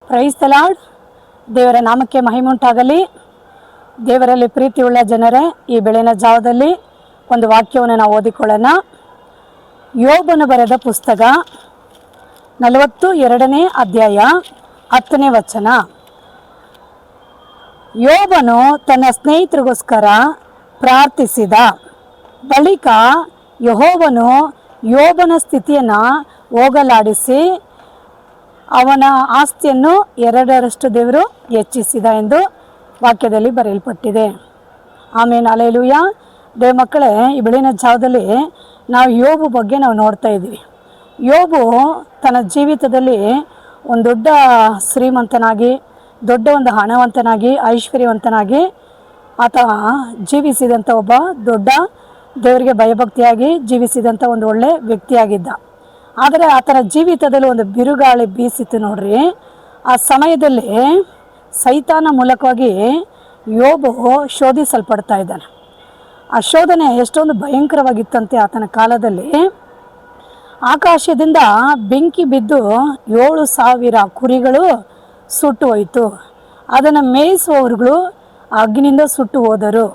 Praise the lord. ದೇವರ ನಾಮಕ್ಕೆ ಮಹಿಮೆ ಉಂಟಾಗಲಿ. ದೇವರಲ್ಲಿ ಪ್ರೀತಿಯುಳ್ಳ ಜನರೇ, ಈ ಬೆಳಗಿನ ಜಾವದಲ್ಲಿ ಒಂದು ವಾಕ್ಯವನ್ನು ನಾವು ಓದಿಕೊಳ್ಳೋಣ. ಯೋಬನು ಬರೆದ ಪುಸ್ತಕ 42ನೇ ಅಧ್ಯಾಯ 10ನೇ ವಚನ. ಯೋಬನು ತನ್ನ ಸ್ನೇಹಿತರಿಗೋಸ್ಕರ ಪ್ರಾರ್ಥಿಸಿದ ಬಳಿಕ ಯೆಹೋವನು ಯೋಬನ ಸ್ಥಿತಿಯನ್ನು ಹೋಗಲಾಡಿಸಿ ಅವನ ಆಸ್ತಿಯನ್ನು 2ರಷ್ಟು ದೇವರು ಹೆಚ್ಚಿಸಿದ ಎಂದು ವಾಕ್ಯದಲ್ಲಿ ಬರೆಯಲ್ಪಟ್ಟಿದೆ. ಆಮೇಲೆ ಹಲ್ಲೆಲೂಯ. ದೇವ ಮಕ್ಕಳೇ, ಈ ಬೆಳಗಿನ ಜಾವದಲ್ಲಿ ನಾವು ಯೋಬು ಬಗ್ಗೆ ನಾವು ನೋಡ್ತಾ ಇದ್ದೀವಿ. ಯೋಬು ತನ್ನ ಜೀವಿತದಲ್ಲಿ ಒಂದು ದೊಡ್ಡ ಶ್ರೀಮಂತನಾಗಿ, ದೊಡ್ಡ ಒಂದು ಹಣವಂತನಾಗಿ, ಐಶ್ವರ್ಯವಂತನಾಗಿ ಆತ ಜೀವಿಸಿದಂಥ ಒಬ್ಬ ದೊಡ್ಡ ದೇವರಿಗೆ ಭಯಭಕ್ತಿಯಾಗಿ ಜೀವಿಸಿದಂಥ ಒಂದು ಒಳ್ಳೆ ವ್ಯಕ್ತಿಯಾಗಿದ್ದ. ಆದರೆ ಆತನ ಜೀವಿತದಲ್ಲಿ ಒಂದು ಬಿರುಗಾಳಿ ಬೀಸಿತು ನೋಡ್ರಿ. ಆ ಸಮಯದಲ್ಲಿ ಸೈತಾನ ಮೂಲಕವಾಗಿ ಯೋಬು ಶೋಧಿಸಲ್ಪಡ್ತಾ ಇದ್ದಾನೆ. ಆ ಶೋಧನೆ ಎಷ್ಟೊಂದು ಭಯಂಕರವಾಗಿತ್ತಂತೆ. ಆತನ ಕಾಲದಲ್ಲಿ ಆಕಾಶದಿಂದ ಬೆಂಕಿ ಬಿದ್ದು 7,000 ಕುರಿಗಳು ಸುಟ್ಟು ಹೋಯಿತು. ಅದನ್ನು ಮೇಯಿಸುವವರುಗಳು ಅಗ್ನಿಯಿಂದ ಸುಟ್ಟು ಹೋದರು.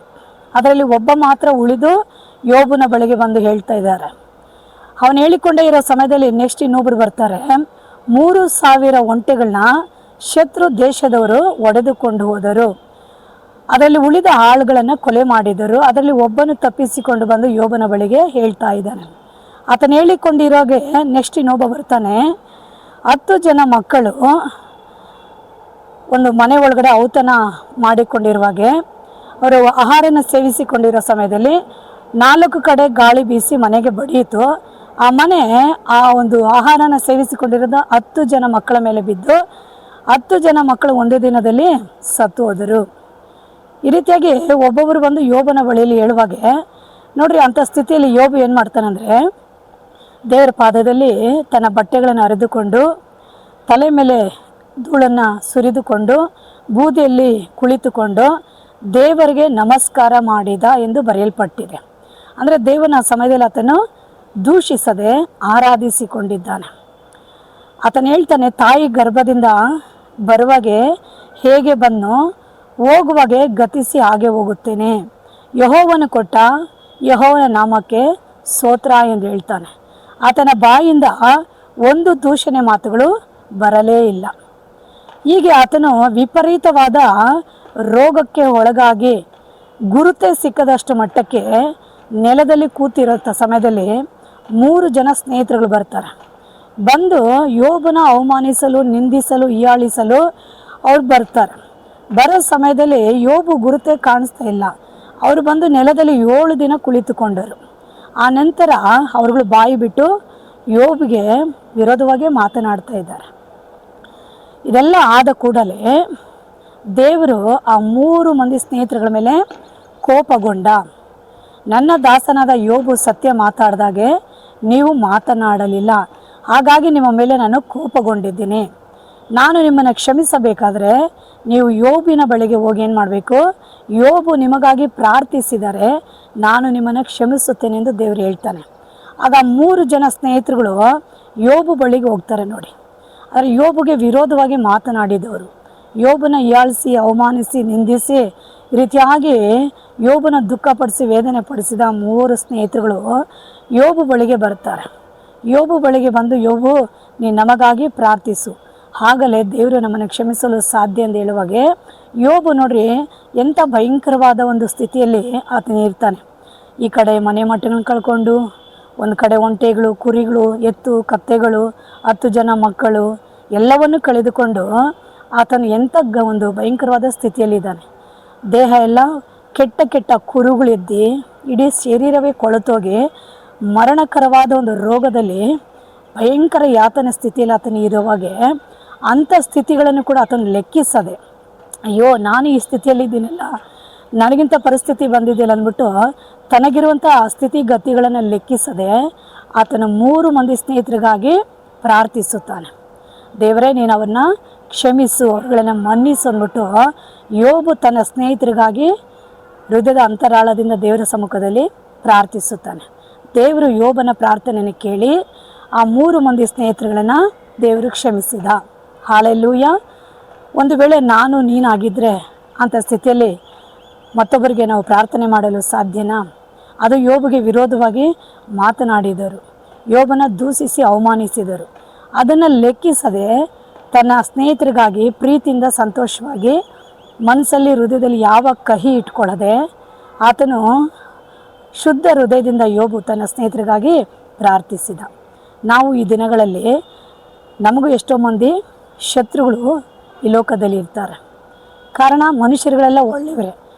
ಅದರಲ್ಲಿ ಒಬ್ಬ ಮಾತ್ರ ಉಳಿದು ಯೋಬನ ಬಳಿಗೆ ಬಂದು ಹೇಳ್ತಾ ಇದ್ದಾರೆ. ಅವನು ಹೇಳಿಕೊಂಡೇ ಇರೋ ಸಮಯದಲ್ಲಿ ನೆಕ್ಸ್ಟ್ ಇನ್ನೊಬ್ಬರು ಬರ್ತಾರೆ. 3,000 ಒಂಟೆಗಳನ್ನ ಶತ್ರು ದೇಶದವರು ಒಡೆದುಕೊಂಡು ಹೋದರು. ಅದರಲ್ಲಿ ಉಳಿದ ಆಳುಗಳನ್ನು ಕೊಲೆ ಮಾಡಿದರು. ಅದರಲ್ಲಿ ಒಬ್ಬನು ತಪ್ಪಿಸಿಕೊಂಡು ಬಂದು ಯೋಬನ ಬಳಿಗೆ ಹೇಳ್ತಾ ಇದ್ದಾನೆ. ಆತನು ಹೇಳಿಕೊಂಡಿರೋಗೆ ನೆಕ್ಸ್ಟ್ ಇನ್ನೊಬ್ಬ ಬರ್ತಾನೆ. 10 ಜನ ಮಕ್ಕಳು ಒಂದು ಮನೆ ಒಳಗಡೆ ಔತಣ ಮಾಡಿಕೊಂಡಿರುವಾಗೆ ಅವರು ಆಹಾರನ ಸೇವಿಸಿಕೊಂಡಿರೋ ಸಮಯದಲ್ಲಿ 4 ಕಡೆ ಗಾಳಿ ಬೀಸಿ ಮನೆಗೆ ಬಡಿಯಿತು. ಆ ಮನೆ ಆ ಒಂದು ಆಹಾರನ ಸೇವಿಸಿಕೊಂಡಿರೋದು 10 ಜನ ಮಕ್ಕಳ ಮೇಲೆ ಬಿದ್ದು 10 ಜನ ಮಕ್ಕಳು ಒಂದೇ ದಿನದಲ್ಲಿ ಸತ್ತು ಹೋದರು. ಈ ರೀತಿಯಾಗಿ ಒಬ್ಬೊಬ್ಬರು ಬಂದು ಯೋಬನ ಬಳಿಯಲ್ಲಿ ಹೇಳುವಾಗೆ ನೋಡ್ರಿ, ಅಂಥ ಸ್ಥಿತಿಯಲ್ಲಿ ಯೋಬು ಏನು ಮಾಡ್ತಾನಂದರೆ, ದೇವರ ಪಾದದಲ್ಲಿ ತನ್ನ ಬಟ್ಟೆಗಳನ್ನು ಹರಿದುಕೊಂಡು ತಲೆ ಮೇಲೆ ಧೂಳನ್ನು ಸುರಿದುಕೊಂಡು ಬೂದಿಯಲ್ಲಿ ಕುಳಿತುಕೊಂಡು ದೇವರಿಗೆ ನಮಸ್ಕಾರ ಮಾಡಿದ ಎಂದು ಬರೆಯಲ್ಪಟ್ಟಿದೆ. ಅಂದರೆ ದೇವನ ಸಮಯದಲ್ಲಿ ಆತನು ದೂಷಿಸದೆ ಆರಾಧಿಸಿಕೊಂಡಿದ್ದಾನೆ. ಆತನು ಹೇಳ್ತಾನೆ, ತಾಯಿ ಗರ್ಭದಿಂದ ಬರುವಾಗೆ ಹೇಗೆ ಬಂದು ಹೋಗುವಾಗೆ ಗತಿಸಿ ಹಾಗೆ ಹೋಗುತ್ತೇನೆ. ಯೆಹೋವನು ಕೊಟ್ಟ ಯೆಹೋವನ ನಾಮಕ್ಕೆ ಸ್ತೋತ್ರ ಎಂದು ಹೇಳ್ತಾನೆ. ಆತನ ಬಾಯಿಂದ ಒಂದು ದೂಷಣೆ ಮಾತುಗಳು ಬರಲೇ ಇಲ್ಲ. ಹೀಗೆ ಆತನು ವಿಪರೀತವಾದ ರೋಗಕ್ಕೆ ಒಳಗಾಗಿ ಗುರುತೇ ಸಿಕ್ಕದಷ್ಟು ಮಟ್ಟಕ್ಕೆ ನೆಲದಲ್ಲಿ ಕೂತಿರೋ ಸಮಯದಲ್ಲಿ 3 ಜನ ಸ್ನೇಹಿತರುಗಳು ಬರ್ತಾರೆ. ಬಂದು ಯೋಬನ ಅವಮಾನಿಸಲು, ನಿಂದಿಸಲು, ಹೀಯಾಳಿಸಲು ಅವ್ರು ಬರ್ತಾರೆ. ಬರೋ ಸಮಯದಲ್ಲಿ ಯೋಬು ಗುರುತೇ ಕಾಣಿಸ್ತಾ ಇಲ್ಲ. ಅವರು ಬಂದು ನೆಲದಲ್ಲಿ 7 ದಿನ ಕುಳಿತುಕೊಂಡರು. ಆ ನಂತರ ಅವರುಗಳು ಬಾಯಿ ಬಿಟ್ಟು ಯೋಬಿಗೆ ವಿರೋಧವಾಗಿ ಮಾತನಾಡ್ತಾ ಇದ್ದಾರೆ. ಇದೆಲ್ಲ ಆದ ಕೂಡಲೇ ದೇವರು ಆ 3 ಮಂದಿ ಸ್ನೇಹಿತರುಗಳ ಮೇಲೆ ಕೋಪಗೊಂಡ. ನನ್ನ ದಾಸನಾದ ಯೋಬು ಸತ್ಯ ಮಾತಾಡಿದಾಗೆ ನೀವು ಮಾತನಾಡಲಿಲ್ಲ, ಹಾಗಾಗಿ ನಿಮ್ಮ ಮೇಲೆ ನಾನು ಕೋಪಗೊಂಡಿದ್ದೀನಿ. ನಾನು ನಿಮ್ಮನ್ನು ಕ್ಷಮಿಸಬೇಕಾದ್ರೆ ನೀವು ಯೋಬಿನ ಬಳಿಗೆ ಹೋಗಿ ಏನು ಮಾಡಬೇಕು, ಯೋಬು ನಿಮಗಾಗಿ ಪ್ರಾರ್ಥಿಸಿದರೆ ನಾನು ನಿಮ್ಮನ್ನು ಕ್ಷಮಿಸುತ್ತೇನೆ ಎಂದು ದೇವರು ಹೇಳ್ತಾನೆ. ಆಗ 3 ಜನ ಸ್ನೇಹಿತರುಗಳು ಯೋಬು ಬಳಿಗೆ ಹೋಗ್ತಾರೆ ನೋಡಿ. ಆದರೆ ಯೋಬುಗೆ ವಿರೋಧವಾಗಿ ಮಾತನಾಡಿದವರು, ಯೋಬನ ಹೀಯಾಳಿಸಿ, ಅವಮಾನಿಸಿ, ನಿಂದಿಸಿ, ಈ ರೀತಿಯಾಗಿ ಯೋಬನ ದುಃಖಪಡಿಸಿ, ವೇದನೆ ಪಡಿಸಿದ 3 ಸ್ನೇಹಿತರುಗಳು ಯೋಬು ಬಳಿಗೆ ಬರ್ತಾರೆ. ಯೋಬು ಬಳಿಗೆ ಬಂದು, ಯೋಬು ನೀನು ನಮಗಾಗಿ ಪ್ರಾರ್ಥಿಸು, ಆಗಲೇ ದೇವರು ನಮ್ಮನ್ನು ಕ್ಷಮಿಸಲು ಸಾಧ್ಯ ಎಂದು ಹೇಳುವಾಗೆ ಯೋಬು ನೋಡ್ರಿ ಎಂಥ ಭಯಂಕರವಾದ ಒಂದು ಸ್ಥಿತಿಯಲ್ಲಿ ಆತನ ಇರ್ತಾನೆ. ಈ ಕಡೆ ಮನೆ ಮಟ್ಟಗಳನ್ನು ಕಳ್ಕೊಂಡು, ಒಂದು ಕಡೆ ಒಂಟೆಗಳು, ಕುರಿಗಳು, ಎತ್ತು, ಕತ್ತೆಗಳು, 10 ಜನ ಮಕ್ಕಳು ಎಲ್ಲವನ್ನು ಕಳೆದುಕೊಂಡು ಆತನು ಎಂಥ ಒಂದು ಭಯಂಕರವಾದ ಸ್ಥಿತಿಯಲ್ಲಿದ್ದಾನೆ. ದೇಹ ಎಲ್ಲ ಕೆಟ್ಟ ಕೆಟ್ಟ ಕುರುಗಳಿದ್ದು ಇಡೀ ಶರೀರವೇ ಕೊಳೆತೋಗಿ ಮರಣಕರವಾದ ಒಂದು ರೋಗದಲ್ಲಿ ಭಯಂಕರ ಯಾತನ ಸ್ಥಿತಿಯಲ್ಲಿ ಆತನು ಇರುವಾಗೆ ಅಂಥ ಸ್ಥಿತಿಗಳನ್ನು ಕೂಡ ಆತನು ಲೆಕ್ಕಿಸದೆ, ಅಯ್ಯೋ ನಾನು ಈ ಸ್ಥಿತಿಯಲ್ಲಿದ್ದೀನಲ್ಲ, ನನಗಿಂತ ಪರಿಸ್ಥಿತಿ ಬಂದಿದ್ದಿಲ್ಲ ಅಂದ್ಬಿಟ್ಟು ತನಗಿರುವಂಥ ಸ್ಥಿತಿಗತಿಗಳನ್ನು ಲೆಕ್ಕಿಸದೆ ಆತನ 3 ಮಂದಿ ಸ್ನೇಹಿತರಿಗಾಗಿ ಪ್ರಾರ್ಥಿಸುತ್ತಾನೆ. ದೇವರೇ ನೀನು ಅವನ್ನ ಕ್ಷಮಿಸು, ಅವರುಗಳನ್ನು ಮನ್ನಿಸು ಅಂದ್ಬಿಟ್ಟು ಯೋಬು ತನ್ನ ಸ್ನೇಹಿತರಿಗಾಗಿ ಹೃದಯದ ಅಂತರಾಳದಿಂದ ದೇವರ ಸಮ್ಮುಖದಲ್ಲಿ ಪ್ರಾರ್ಥಿಸುತ್ತಾನೆ. ದೇವರು ಯೋಬನ ಪ್ರಾರ್ಥನೆಯನ್ನು ಕೇಳಿ ಆ 3 ಮಂದಿ ಸ್ನೇಹಿತರುಗಳನ್ನು ದೇವರು ಕ್ಷಮಿಸಿದ. ಹಾಲೆಲೂಯ. ಒಂದು ವೇಳೆ ನಾನು ನೀನಾಗಿದ್ದರೆ ಅಂಥ ಸ್ಥಿತಿಯಲ್ಲಿ ಮತ್ತೊಬ್ಬರಿಗೆ ನಾವು ಪ್ರಾರ್ಥನೆ ಮಾಡಲು ಸಾಧ್ಯನಾ? ಅದು ಯೋಬಿಗೆ ವಿರೋಧವಾಗಿ ಮಾತನಾಡಿದರು, ಯೋಬನ ದೂಷಿಸಿ ಅವಮಾನಿಸಿದರು. ಅದನ್ನು ಲೆಕ್ಕಿಸದೆ ತನ್ನ ಸ್ನೇಹಿತರಿಗಾಗಿ ಪ್ರೀತಿಯಿಂದ ಸಂತೋಷವಾಗಿ ಮನಸ್ಸಲ್ಲಿ ಹೃದಯದಲ್ಲಿ ಯಾವ ಕಹಿ ಇಟ್ಕೊಳ್ಳದೆ ಆತನು ಶುದ್ಧ ಹೃದಯದಿಂದ ಯೋಬು ತನ್ನ ಸ್ನೇಹಿತರಿಗಾಗಿ ಪ್ರಾರ್ಥಿಸಿದ. ನಾವು ಈ ದಿನಗಳಲ್ಲಿ ನಮಗೂ ಎಷ್ಟೋ ಮಂದಿ ಶತ್ರುಗಳು ಈ ಲೋಕದಲ್ಲಿ ಇರ್ತಾರೆ. ಕಾರಣ ಮನುಷ್ಯರುಗಳೆಲ್ಲ ಒಳ್ಳೆಯವರೇ,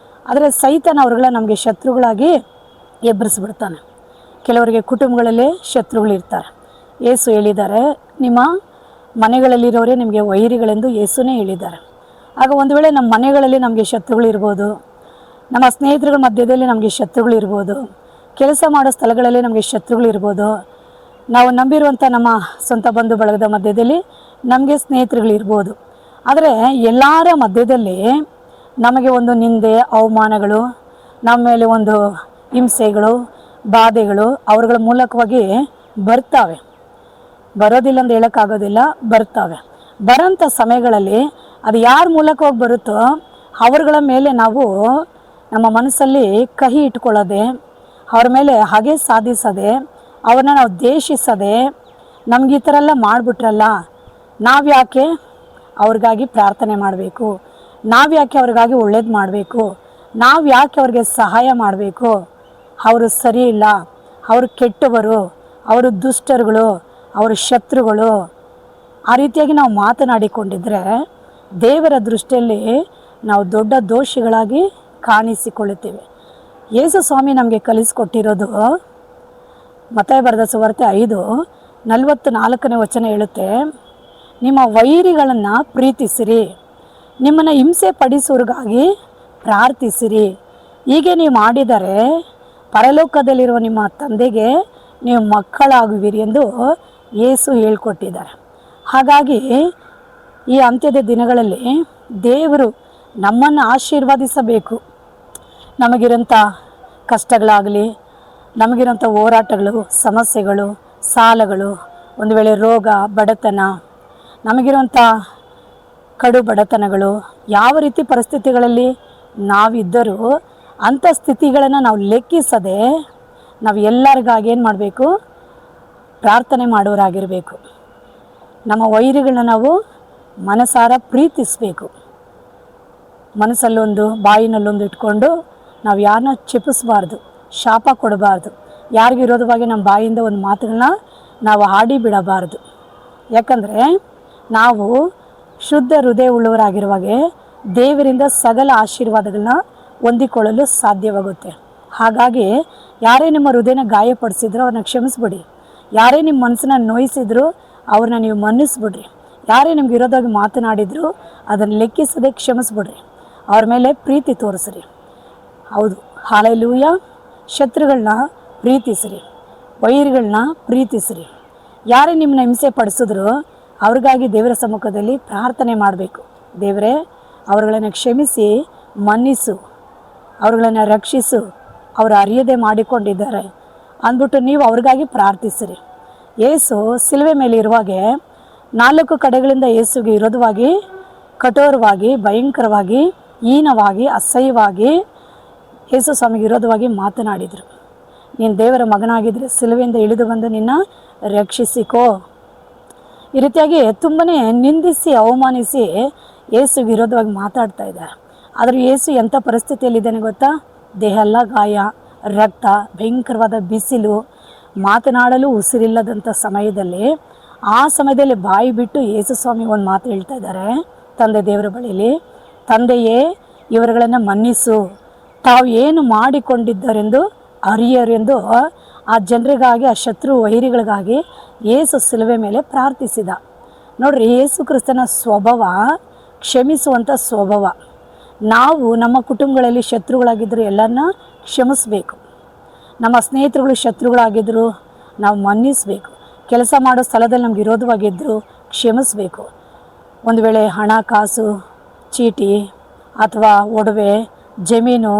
ಆದರೆ ಸೈತಾನ ಅವ್ರುಗಳ ನಮಗೆ ಶತ್ರುಗಳಾಗಿ ಎಬ್ಬರಿಸ್ಬಿಡ್ತಾನೆ. ಕೆಲವರಿಗೆ ಕುಟುಂಬಗಳಲ್ಲಿ ಶತ್ರುಗಳಿರ್ತಾರೆ. ಯೇಸು ಹೇಳಿದ್ದಾರೆ, ನಿಮ್ಮ ಮನೆಗಳಲ್ಲಿರೋರೇ ನಿಮಗೆ ವೈರಿಗಳೆಂದು ಯೇಸುನೇ ಹೇಳಿದ್ದಾರೆ. ಆಗ ಒಂದು ವೇಳೆ ನಮ್ಮ ಮನೆಗಳಲ್ಲಿ ನಮಗೆ ಶತ್ರುಗಳಿರ್ಬೋದು, ನಮ್ಮ ಸ್ನೇಹಿತರ ಮಧ್ಯದಲ್ಲಿ ನಮಗೆ ಶತ್ರುಗಳಿರ್ಬೋದು, ಕೆಲಸ ಮಾಡೋ ಸ್ಥಳಗಳಲ್ಲಿ ನಮಗೆ ಶತ್ರುಗಳಿರ್ಬೋದು, ನಾವು ನಂಬಿರುವಂಥ ನಮ್ಮ ಸ್ವಂತ ಬಂಧು ಬಳಗದ ಮಧ್ಯದಲ್ಲಿ ನಮಗೆ ಸ್ನೇಹಿತರುಗಳಿರ್ಬೋದು. ಆದರೆ ಎಲ್ಲರ ಮಧ್ಯದಲ್ಲಿ ನಮಗೆ ಒಂದು ನಿಂದೆ, ಅವಮಾನಗಳು, ನಮ್ಮ ಮೇಲೆ ಒಂದು ಹಿಂಸೆಗಳು, ಬಾಧೆಗಳು ಅವರುಗಳ ಮೂಲಕವಾಗಿ ಬರ್ತಾವೆ. ಬರೋದಿಲ್ಲ ಅಂತ ಹೇಳೋಕ್ಕಾಗೋದಿಲ್ಲ, ಬರ್ತಾವೆ. ಬರೋಂಥ ಸಮಯಗಳಲ್ಲಿ ಅದು ಯಾರ ಮೂಲಕವಾಗಿ ಬರುತ್ತೋ ಅವರುಗಳ ಮೇಲೆ ನಾವು ನಮ್ಮ ಮನಸ್ಸಲ್ಲಿ ಕಹಿ ಇಟ್ಕೊಳ್ಳೋದೆ, ಅವ್ರ ಮೇಲೆ ಹಾಗೆ ಸಾಧಿಸದೆ, ಅವ್ರನ್ನ ನಾವು ದ್ವೇಷಿಸದೆ, ನಮ್ಗೆ ಈ ಥರ ಎಲ್ಲ ಮಾಡಿಬಿಟ್ರಲ್ಲ, ನಾವು ಯಾಕೆ ಅವ್ರಿಗಾಗಿ ಪ್ರಾರ್ಥನೆ ಮಾಡಬೇಕು, ನಾವು ಯಾಕೆ ಅವ್ರಿಗಾಗಿ ಒಳ್ಳೇದು ಮಾಡಬೇಕು, ನಾವು ಯಾಕೆ ಅವ್ರಿಗೆ ಸಹಾಯ ಮಾಡಬೇಕು, ಅವರು ಸರಿ ಇಲ್ಲ, ಅವರು ಕೆಟ್ಟವರು, ಅವರು ದುಷ್ಟರುಗಳು, ಅವರು ಶತ್ರುಗಳು, ಆ ರೀತಿಯಾಗಿ ನಾವು ಮಾತನಾಡಿಕೊಂಡಿದ್ದರೆ ದೇವರ ದೃಷ್ಟಿಯಲ್ಲಿ ನಾವು ದೊಡ್ಡ ದೋಷಿಗಳಾಗಿ ಕಾಣಿಸಿಕೊಳ್ಳುತ್ತೇವೆ. ಯೇಸು ಸ್ವಾಮಿ ನಮಗೆ ಕಲಿಸಿಕೊಟ್ಟಿರೋದು ಮತ್ತಾಯ ಬರೆದ ಸುವಾರ್ತೆ 5:44 ವಚನ ಹೇಳುತ್ತೆ, ನಿಮ್ಮ ವೈರಿಗಳನ್ನು ಪ್ರೀತಿಸಿರಿ, ನಿಮ್ಮನ್ನು ಹಿಂಸೆ ಪಡಿಸೋರಿಗಾಗಿ ಪ್ರಾರ್ಥಿಸಿರಿ, ಹೀಗೆ ನೀವು ಮಾಡಿದರೆ ಪರಲೋಕದಲ್ಲಿರುವ ನಿಮ್ಮ ತಂದೆಗೆ ನೀವು ಮಕ್ಕಳಾಗುವಿರಿ ಎಂದು ಯೇಸು ಹೇಳ್ಕೊಟ್ಟಿದ್ದಾರೆ. ಹಾಗಾಗಿ ಈ ಅಂತ್ಯದ ದಿನಗಳಲ್ಲಿ ದೇವರು ನಮ್ಮನ್ನು ಆಶೀರ್ವದಿಸಬೇಕು. ನಮಗಿರೋಂಥ ಕಷ್ಟಗಳಾಗಲಿ, ನಮಗಿರೋಂಥ ಹೋರಾಟಗಳು, ಸಮಸ್ಯೆಗಳು, ಸಾಲಗಳು, ಒಂದು ವೇಳೆ ರೋಗ, ಬಡತನ, ನಮಗಿರೋಂಥ ಕಡು ಬಡತನಗಳು, ಯಾವ ರೀತಿ ಪರಿಸ್ಥಿತಿಗಳಲ್ಲಿ ನಾವಿದ್ದರೂ ಅಂಥ ಸ್ಥಿತಿಗಳನ್ನು ನಾವು ಲೆಕ್ಕಿಸದೆ ನಾವು ಎಲ್ಲರಿಗಾಗಿ ಏನು ಮಾಡಬೇಕು? ಪ್ರಾರ್ಥನೆ ಮಾಡೋರಾಗಿರಬೇಕು. ನಮ್ಮ ವೈರಿಗಳನ್ನ ನಾವು ಮನಸಾರ ಪ್ರೀತಿಸಬೇಕು. ಮನಸ್ಸಲ್ಲೊಂದು ಬಾಯಿನಲ್ಲೊಂದು ಇಟ್ಕೊಂಡು ನಾವು ಯಾರನ್ನ ಚಿಪಿಸಬಾರ್ದು, ಶಾಪ ಕೊಡಬಾರ್ದು, ಯಾರಿಗೆ ವಿರೋಧವಾಗಿ ನಮ್ಮ ಬಾಯಿಂದ ಒಂದು ಮಾತುಗಳನ್ನ ನಾವು ಆಡಿ ಬಿಡಬಾರ್ದು. ಯಾಕಂದರೆ ನಾವು ಶುದ್ಧ ಹೃದಯ ಉಳ್ಳವರಾಗಿರುವಾಗೆ ದೇವರಿಂದ ಸಕಲ ಆಶೀರ್ವಾದಗಳನ್ನ ಹೊಂದಿಕೊಳ್ಳಲು ಸಾಧ್ಯವಾಗುತ್ತೆ. ಹಾಗಾಗಿ ಯಾರೇ ನಿಮ್ಮ ಹೃದಯನ ಗಾಯಪಡಿಸಿದ್ರು ಅವ್ರನ್ನ ಕ್ಷಮಿಸ್ಬಿಡಿ. ಯಾರೇ ನಿಮ್ಮ ಮನಸ್ಸನ್ನ ನೋಯಿಸಿದ್ರು ಅವ್ರನ್ನ ನೀವು ಮನ್ನಿಸ್ಬಿಡ್ರಿ. ಯಾರೇ ನಿಮ್ಗೆ ವಿರೋಧವಾಗಿ ಮಾತನಾಡಿದ್ರು ಅದನ್ನು ಲೆಕ್ಕಿಸದೆ ಕ್ಷಮಿಸ್ಬಿಡ್ರಿ. ಅವ್ರ ಮೇಲೆ ಪ್ರೀತಿ ತೋರಿಸ್ರಿ. ಹೌದು, ಹಾಲೆಲೂಯ. ಶತ್ರುಗಳನ್ನ ಪ್ರೀತಿಸ್ರಿ, ವೈರಿಗಳನ್ನ ಪ್ರೀತಿಸ್ರಿ. ಯಾರೇ ನಿಮ್ಮನ್ನ ಹಿಂಸೆ ಪಡಿಸಿದ್ರು ಅವ್ರಿಗಾಗಿ ದೇವರ ಸಮ್ಮುಖದಲ್ಲಿ ಪ್ರಾರ್ಥನೆ ಮಾಡಬೇಕು. ದೇವರೇ, ಅವ್ರುಗಳನ್ನು ಕ್ಷಮಿಸಿ ಮನ್ನಿಸು, ಅವ್ರುಗಳನ್ನು ರಕ್ಷಿಸು, ಅವರು ಅರಿಯದೆ ಮಾಡಿಕೊಂಡಿದ್ದಾರೆ ಅಂದ್ಬಿಟ್ಟು ನೀವು ಅವ್ರಿಗಾಗಿ ಪ್ರಾರ್ಥಿಸಿರಿ. ಯೇಸು ಸಿಲುವೆ ಮೇಲೆ ಇರುವಾಗೆ 4 ಕಡೆಗಳಿಂದ ಯೇಸುಗೆ ವಿರೋಧವಾಗಿ ಕಠೋರವಾಗಿ, ಭಯಂಕರವಾಗಿ, ಹೀನವಾಗಿ, ಅಸಹ್ಯವಾಗಿ ಯೇಸು ಸ್ವಾಮಿಗೆ ವಿರೋಧವಾಗಿ ಮಾತನಾಡಿದರು. ನೀನು ದೇವರ ಮಗನಾಗಿದ್ದರೆ ಸಿಲುವೆಯಿಂದ ಇಳಿದು ಬಂದು ನಿನ್ನ ರಕ್ಷಿಸಿಕೋ. ಈ ರೀತಿಯಾಗಿ ತುಂಬಾ ನಿಂದಿಸಿ ಅವಮಾನಿಸಿ ಯೇಸು ವಿರೋಧವಾಗಿ ಮಾತಾಡ್ತಾ ಇದ್ದಾರೆ. ಆದರೆ ಯೇಸು ಎಂಥ ಪರಿಸ್ಥಿತಿಯಲ್ಲಿದ್ದಾನೆ ಗೊತ್ತಾ? ದೇಹ ಎಲ್ಲ ಗಾಯ, ರಕ್ತ, ಭಯಂಕರವಾದ ಬಿಸಿಲು, ಮಾತನಾಡಲು ಉಸಿರಿಲ್ಲದಂಥ ಸಮಯದಲ್ಲಿ, ಆ ಸಮಯದಲ್ಲಿ ಬಾಯಿ ಬಿಟ್ಟು ಯೇಸು ಸ್ವಾಮಿ ಒಂದು ಮಾತು ಹೇಳ್ತಾ ಇದ್ದಾರೆ ತಂದೆ ದೇವರ ಬಳಿಯಲ್ಲಿ, ತಂದೆಯೇ ಇವರುಗಳನ್ನು ಮನ್ನಿಸು, ತಾವು ಏನು ಮಾಡಿಕೊಂಡಿದ್ದರೆಂದು ಅರಿಯರೆಂದು ಆ ಜನರಿಗಾಗಿ, ಆ ಶತ್ರು ವೈರಿಗಳಿಗಾಗಿ ಯೇಸು ಸಿಲುವೆ ಮೇಲೆ ಪ್ರಾರ್ಥಿಸಿದ. ನೋಡ್ರಿ, ಯೇಸು ಕ್ರಿಸ್ತನ ಸ್ವಭಾವ ಕ್ಷಮಿಸುವಂಥ ಸ್ವಭಾವ. ನಾವು ನಮ್ಮ ಕುಟುಂಬಗಳಲ್ಲಿ ಶತ್ರುಗಳಾಗಿದ್ದರೂ ಎಲ್ಲರನ್ನ ಕ್ಷಮಿಸಬೇಕು. ನಮ್ಮ ಸ್ನೇಹಿತರುಗಳು ಶತ್ರುಗಳಾಗಿದ್ದರು ನಾವು ಮನ್ನಿಸಬೇಕು. ಕೆಲಸ ಮಾಡೋ ಸ್ಥಳದಲ್ಲಿ ನಮ್ಗೆ ವಿರೋಧವಾಗಿದ್ದರು ಕ್ಷಮಿಸಬೇಕು. ಒಂದು ವೇಳೆ ಹಣ, ಕಾಸು, ಚೀಟಿ ಅಥವಾ ಒಡವೆ, ಜಮೀನು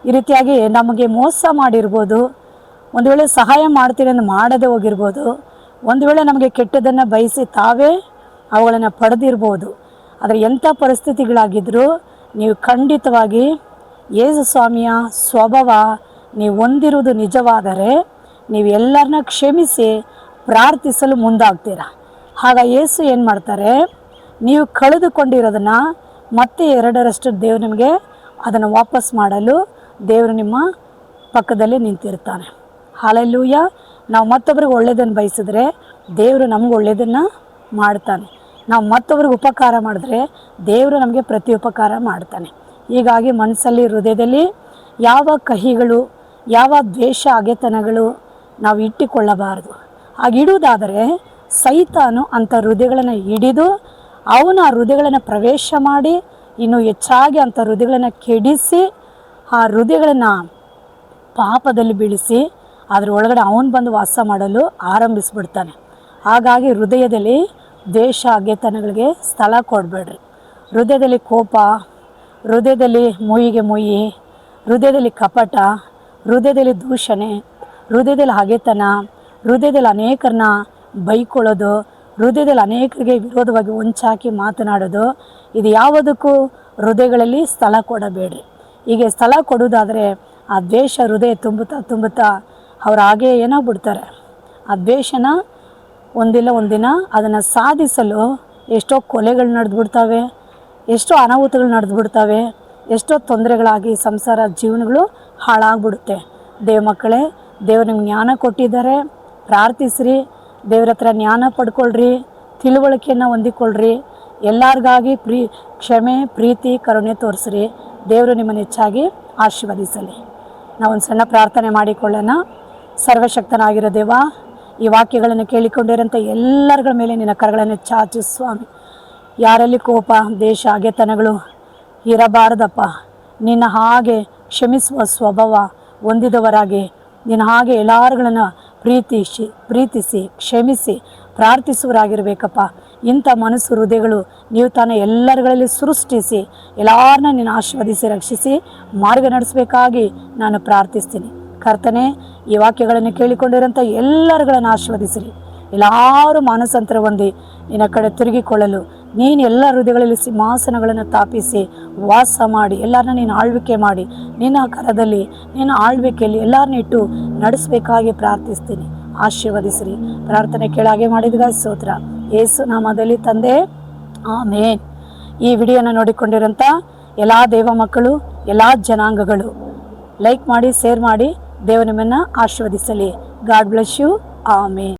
ಈ ರೀತಿಯಾಗಿ ನಮಗೆ ಮೋಸ ಮಾಡಿರ್ಬೋದು. ಒಂದು ವೇಳೆ ಸಹಾಯ ಮಾಡ್ತೀರಿ ಅಂತ ಮಾಡದೆ ಹೋಗಿರ್ಬೋದು. ಒಂದು ವೇಳೆ ನಮಗೆ ಕೆಟ್ಟದನ್ನು ಬಯಸಿ ತಾವೇ ಅವುಗಳನ್ನು ಪಡೆದಿರ್ಬೋದು. ಆದರೆ ಎಂಥ ಪರಿಸ್ಥಿತಿಗಳಾಗಿದ್ದರೂ ನೀವು ಖಂಡಿತವಾಗಿ ಯೇಸು ಸ್ವಾಮಿಯ ಸ್ವಭಾವ ನೀವು ಹೊಂದಿರುವುದು ನಿಜವಾದರೆ ನೀವು ಎಲ್ಲರನ್ನ ಕ್ಷಮಿಸಿ ಪ್ರಾರ್ಥಿಸಲು ಮುಂದಾಗ್ತೀರ. ಆಗ ಯೇಸು ಏನು ಮಾಡ್ತಾರೆ, ನೀವು ಕಳೆದುಕೊಂಡಿರೋದನ್ನು ಮತ್ತೆ ಎರಡರಷ್ಟು ದೇವರು ನಿಮಗೆ ಅದನ್ನು ವಾಪಸ್ ಮಾಡಲು ದೇವರು ನಿಮ್ಮ ಪಕ್ಕದಲ್ಲಿ ನಿಂತಿರ್ತಾನೆ. ಹಲ್ಲೆಲೂಯಾ. ನಾವು ಮತ್ತೊಬ್ರಿಗೆ ಒಳ್ಳೆಯದನ್ನು ಬಯಸಿದ್ರೆ ದೇವರು ನಮ್ಗೆ ಒಳ್ಳೆಯದನ್ನು ಮಾಡ್ತಾನೆ. ನಾವು ಮತ್ತೊಬ್ರಿಗೆ ಉಪಕಾರ ಮಾಡಿದ್ರೆ ದೇವರು ನಮಗೆ ಪ್ರತಿ ಉಪಕಾರ ಮಾಡ್ತಾನೆ. ಹೀಗಾಗಿ ಮನಸ್ಸಲ್ಲಿ, ಹೃದಯದಲ್ಲಿ ಯಾವ ಕಹಿಗಳು, ಯಾವ ದ್ವೇಷ, ಹಗೆತನಗಳು ನಾವು ಇಟ್ಟುಕೊಳ್ಳಬಾರದು. ಹಾಗಿಡುವುದಾದರೆ ಸೈತಾನು ಅಂಥ ಹೃದಯಗಳನ್ನು ಹಿಡಿದು ಅವನು ಆ ಹೃದಯಗಳನ್ನು ಪ್ರವೇಶ ಮಾಡಿ ಇನ್ನೂ ಹೆಚ್ಚಾಗಿ ಅಂಥ ಹೃದಯಗಳನ್ನು ಕೆಡಿಸಿ ಆ ಹೃದಯಗಳನ್ನು ಪಾಪದಲ್ಲಿ ಬೀಳಿಸಿ ಅದರ ಒಳಗಡೆ ಅವನು ಬಂದು ವಾಸ ಮಾಡಲು ಆರಂಭಿಸಿಬಿಡ್ತಾನೆ. ಹಾಗಾಗಿ ಹೃದಯದಲ್ಲಿ ದ್ವೇಷ, ಹಗೆತನಗಳಿಗೆ ಸ್ಥಳ ಕೊಡಬೇಡ್ರಿ. ಹೃದಯದಲ್ಲಿ ಕೋಪ, ಹೃದಯದಲ್ಲಿ ಮುಯ್ಯಿ, ಹೃದಯದಲ್ಲಿ ಕಪಟ, ಹೃದಯದಲ್ಲಿ ದೂಷಣೆ, ಹೃದಯದಲ್ಲಿ ಹಗೆತನ, ಹೃದಯದಲ್ಲಿ ಅನೇಕರನ್ನ ಬೈಕೊಳ್ಳೋದು, ಹೃದಯದಲ್ಲಿ ಅನೇಕರಿಗೆ ವಿರೋಧವಾಗಿ ಹೊಂಚಾಕಿ ಮಾತನಾಡೋದು, ಇದು ಯಾವುದಕ್ಕೂ ಹೃದಯಗಳಲ್ಲಿ ಸ್ಥಳ ಕೊಡಬೇಡ್ರಿ. ಹೀಗೆ ಸ್ಥಳ ಕೊಡುವುದಾದರೆ ಆ ದ್ವೇಷ ಹೃದಯ ತುಂಬುತ್ತಾ ಅವ್ರು ಹಾಗೇ ಏನಾಗ್ಬಿಡ್ತಾರೆ. ಆ ದ್ವೇಷನ ಒಂದಿಲ್ಲ ಒಂದಿನ ಅದನ್ನು ಸಾಧಿಸಲು ಎಷ್ಟೋ ಕೊಲೆಗಳು ನಡೆದ್ಬಿಡ್ತವೆ, ಎಷ್ಟೋ ಅನಾಹುತಗಳು ನಡೆದ್ಬಿಡ್ತವೆ, ಎಷ್ಟೋ ತೊಂದರೆಗಳಾಗಿ ಸಂಸಾರ ಜೀವನಗಳು ಹಾಳಾಗ್ಬಿಡುತ್ತೆ. ಮಕ್ಕಳೇ, ದೇವರು ನಿಮ್ಗೆ ಜ್ಞಾನ ಕೊಟ್ಟಿದ್ದಾರೆ, ಪ್ರಾರ್ಥಿಸ್ರಿ, ದೇವ್ರ ಹತ್ರ ಜ್ಞಾನ ಪಡ್ಕೊಳ್ರಿ, ತಿಳುವಳಿಕೆಯನ್ನು ಹೊಂದಿಕೊಳ್ಳ್ರಿ, ಎಲ್ಲರಿಗಾಗಿ ಕ್ಷಮೆ, ಪ್ರೀತಿ, ಕರುಣೆ ತೋರಿಸ್ರಿ. ದೇವರು ನಿಮ್ಮನ್ನು ಹೆಚ್ಚಾಗಿ ಆಶೀರ್ವದಿಸಲಿ. ನಾವೊಂದು ಸಣ್ಣ ಪ್ರಾರ್ಥನೆ ಮಾಡಿಕೊಳ್ಳೋಣ. ಸರ್ವಶಕ್ತನಾಗಿರೋ ದೇವ, ಈ ವಾಕ್ಯಗಳನ್ನು ಕೇಳಿಕೊಂಡಿರೋಂಥ ಎಲ್ಲರ ಮೇಲೆ ನಿನ್ನ ಕರಗಳನ್ನು ಚಾಚು ಸ್ವಾಮಿ. ಯಾರಲ್ಲಿ ಕೋಪ, ದ್ವೇಷ, ಹಗೆತನಗಳು ಇರಬಾರದಪ್ಪ. ನಿನ್ನ ಹಾಗೆ ಕ್ಷಮಿಸುವ ಸ್ವಭಾವ ಹೊಂದಿದವರಾಗಿ, ನಿನ್ನ ಹಾಗೆ ಎಲ್ಲರಗಳನ್ನು ಪ್ರೀತಿಸಿ ಕ್ಷಮಿಸಿ ಪ್ರಾರ್ಥಿಸುವರಾಗಿರಬೇಕಪ್ಪ. ಇಂಥ ಮನಸ್ಸು ಹೃದಯಗಳು ನೀವು ತಾನೇ ಎಲ್ಲರುಗಳಲ್ಲಿ ಸೃಷ್ಟಿಸಿ ಎಲ್ಲರನ್ನ ನೀನು ಆಶೀರ್ವದಿಸಿ ರಕ್ಷಿಸಿ ಮಾರ್ಗ ನಡೆಸಬೇಕಾಗಿ ನಾನು ಪ್ರಾರ್ಥಿಸ್ತೀನಿ. ಕರ್ತನೆ, ಈ ವಾಕ್ಯಗಳನ್ನು ಕೇಳಿಕೊಂಡಿರೋಂಥ ಎಲ್ಲರುಗಳನ್ನು ಆಶೀರ್ವದಿಸಿರಿ. ಎಲ್ಲರೂ ಮಾನಸಾಂತರ ಹೊಂದಿ ನಿನ್ನ ಕಡೆ ತಿರುಗಿಕೊಳ್ಳಲು ನೀನು ಎಲ್ಲ ಹೃದಯಗಳಲ್ಲಿ ಸಿಂಹಾಸನಗಳನ್ನು ಸ್ಥಾಪಿಸಿ ವಾಸ ಮಾಡಿ ಎಲ್ಲರನ್ನ ನೀನು ಆಳ್ವಿಕೆ ಮಾಡಿ ನಿನ್ನ ಕರದಲ್ಲಿ ನಿನ್ನ ಆಳ್ವಿಕೆಯಲ್ಲಿ ಎಲ್ಲರನ್ನ ಇಟ್ಟು ನಡೆಸಬೇಕಾಗಿ ಪ್ರಾರ್ಥಿಸ್ತೀನಿ. ಆಶೀರ್ವದಿಸಿರಿ. ಪ್ರಾರ್ಥನೆ ಕೆಳಗೆ ಮಾಡಿದಾಗ ಸ್ತೋತ್ರ. ಯೇಸು ನಾಮದಲ್ಲಿ ತಂದೆ, ಆಮೇನ್. ಈ ವಿಡಿಯೋನ ನೋಡಿಕೊಂಡಿರೋಂಥ ಎಲ್ಲ ದೇವ ಮಕ್ಕಳು, ಎಲ್ಲ ಜನಾಂಗಗಳು ಲೈಕ್ ಮಾಡಿ, ಶೇರ್ ಮಾಡಿ. ದೇವರು ನಿಮ್ಮನ್ನು ಆಶೀರ್ವದಿಸಲಿ. God bless you. ಆಮೇನ್.